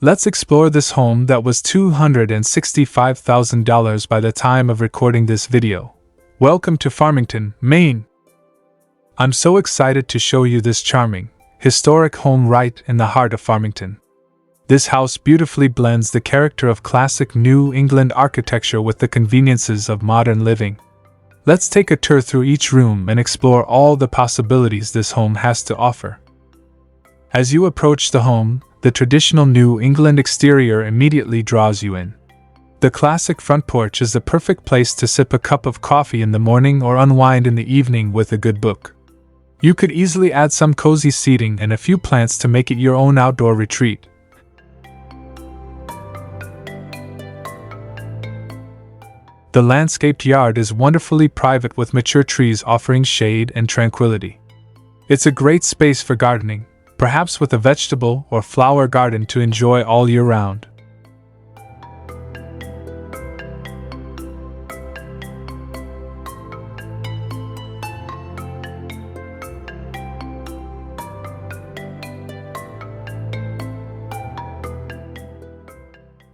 Let's explore this home that was $265,000 by the time of recording this video. Welcome to Farmington, Maine. I'm so excited to show you this charming, historic home right in the heart of Farmington. This house beautifully blends the character of classic New England architecture with the conveniences of modern living. Let's take a tour through each room and explore all the possibilities this home has to offer. As you approach the home, the traditional New England exterior immediately draws you in. The classic front porch is the perfect place to sip a cup of coffee in the morning or unwind in the evening with a good book. You could easily add some cozy seating and a few plants to make it your own outdoor retreat. The landscaped yard is wonderfully private with mature trees offering shade and tranquility. It's a great space for gardening, perhaps with a vegetable or flower garden to enjoy all year round.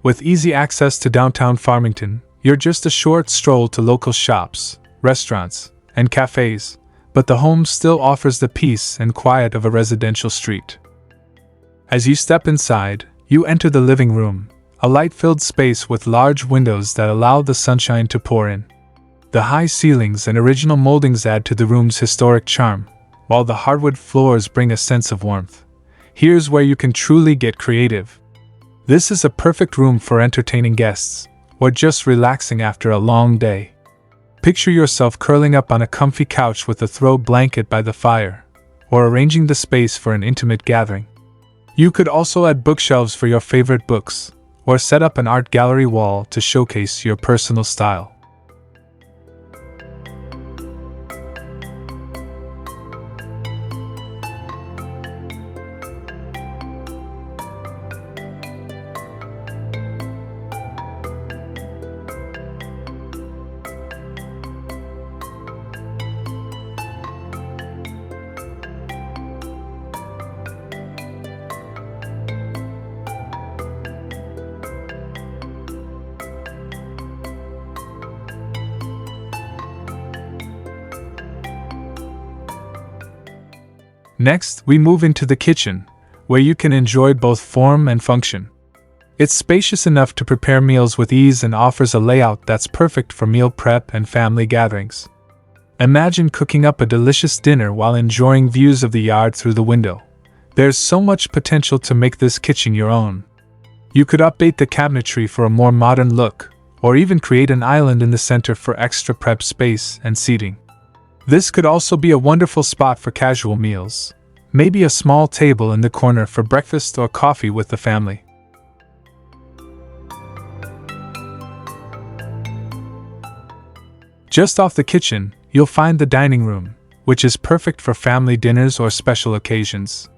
With easy access to downtown Farmington, you're just a short stroll to local shops, restaurants, and cafes, but the home still offers the peace and quiet of a residential street. As you step inside, you enter the living room, a light-filled space with large windows that allow the sunshine to pour in. The high ceilings and original moldings add to the room's historic charm, while the hardwood floors bring a sense of warmth. Here's where you can truly get creative. This is a perfect room for entertaining guests, or just relaxing after a long day. Picture yourself curling up on a comfy couch with a throw blanket by the fire, or arranging the space for an intimate gathering. You could also add bookshelves for your favorite books, or set up an art gallery wall to showcase your personal style. Next, we move into the kitchen, where you can enjoy both form and function. It's spacious enough to prepare meals with ease and offers a layout that's perfect for meal prep and family gatherings. Imagine cooking up a delicious dinner while enjoying views of the yard through the window. There's so much potential to make this kitchen your own. You could update the cabinetry for a more modern look, or even create an island in the center for extra prep space and seating. This could also be a wonderful spot for casual meals, maybe a small table in the corner for breakfast or coffee with the family. Just off the kitchen, you'll find the dining room, which is perfect for family dinners or special occasions.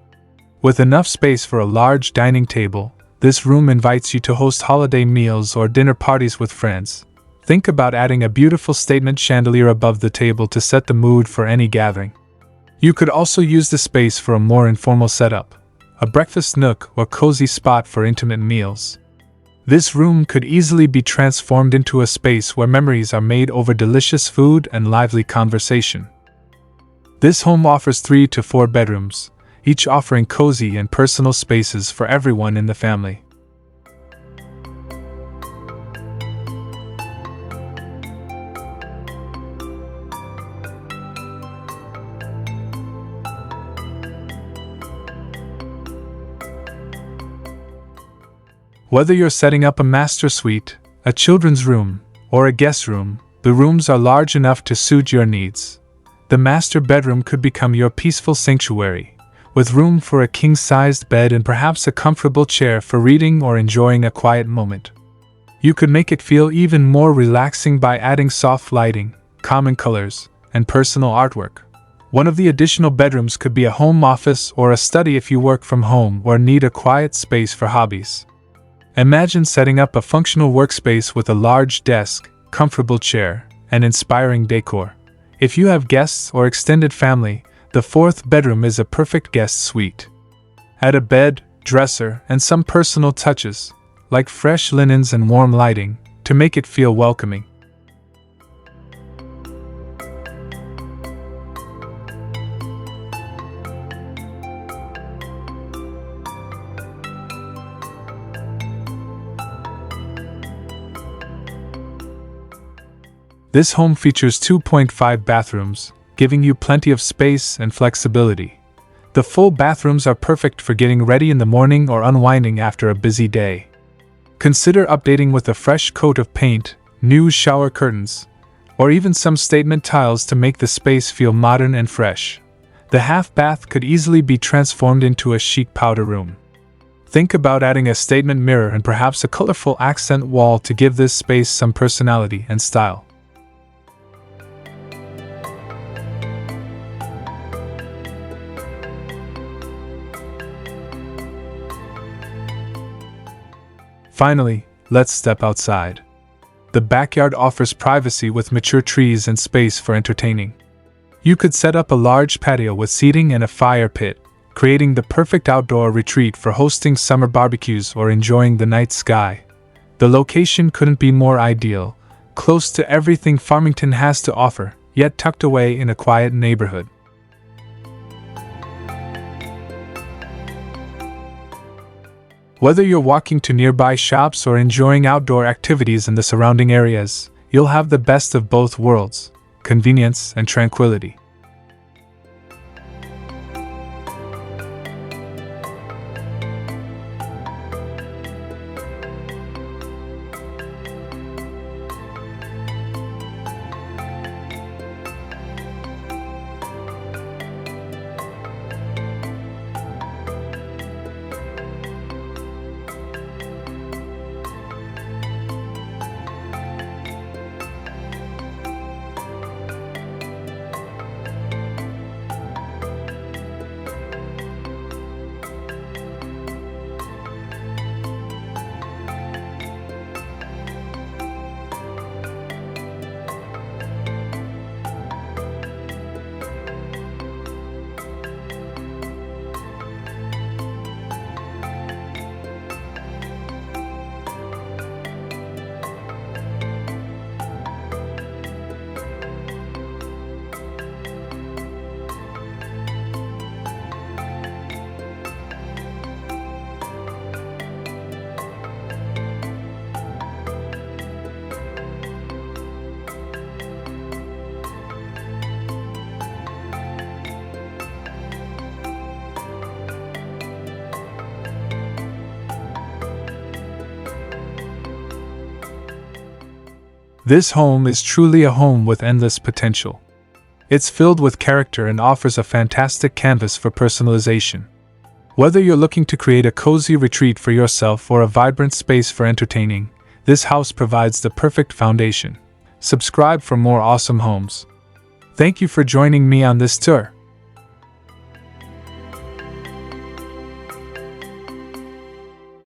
With enough space for a large dining table, this room invites you to host holiday meals or dinner parties with friends. Think about adding a beautiful statement chandelier above the table to set the mood for any gathering. You could also use the space for a more informal setup, a breakfast nook or cozy spot for intimate meals. This room could easily be transformed into a space where memories are made over delicious food and lively conversation. This home offers 3 to 4 bedrooms, each offering cozy and personal spaces for everyone in the family. Whether you're setting up a master suite, a children's room, or a guest room, the rooms are large enough to suit your needs. The master bedroom could become your peaceful sanctuary, with room for a king-sized bed and perhaps a comfortable chair for reading or enjoying a quiet moment. You could make it feel even more relaxing by adding soft lighting, common colors, and personal artwork. One of the additional bedrooms could be a home office or a study if you work from home or need a quiet space for hobbies. Imagine setting up a functional workspace with a large desk, comfortable chair, and inspiring decor. If you have guests or extended family, the 4th bedroom is a perfect guest suite. Add a bed, dresser, and some personal touches, like fresh linens and warm lighting, to make it feel welcoming. This home features 2.5 bathrooms, giving you plenty of space and flexibility. The full bathrooms are perfect for getting ready in the morning or unwinding after a busy day. Consider updating with a fresh coat of paint, new shower curtains, or even some statement tiles to make the space feel modern and fresh. The half bath could easily be transformed into a chic powder room. Think about adding a statement mirror and perhaps a colorful accent wall to give this space some personality and style. Finally, let's step outside. The backyard offers privacy with mature trees and space for entertaining. You could set up a large patio with seating and a fire pit, creating the perfect outdoor retreat for hosting summer barbecues or enjoying the night sky. The location couldn't be more ideal, close to everything Farmington has to offer, yet tucked away in a quiet neighborhood. Whether you're walking to nearby shops or enjoying outdoor activities in the surrounding areas, you'll have the best of both worlds: convenience and tranquility. This home is truly a home with endless potential. It's filled with character and offers a fantastic canvas for personalization. Whether you're looking to create a cozy retreat for yourself or a vibrant space for entertaining, this house provides the perfect foundation. Subscribe for more awesome homes. Thank you for joining me on this tour.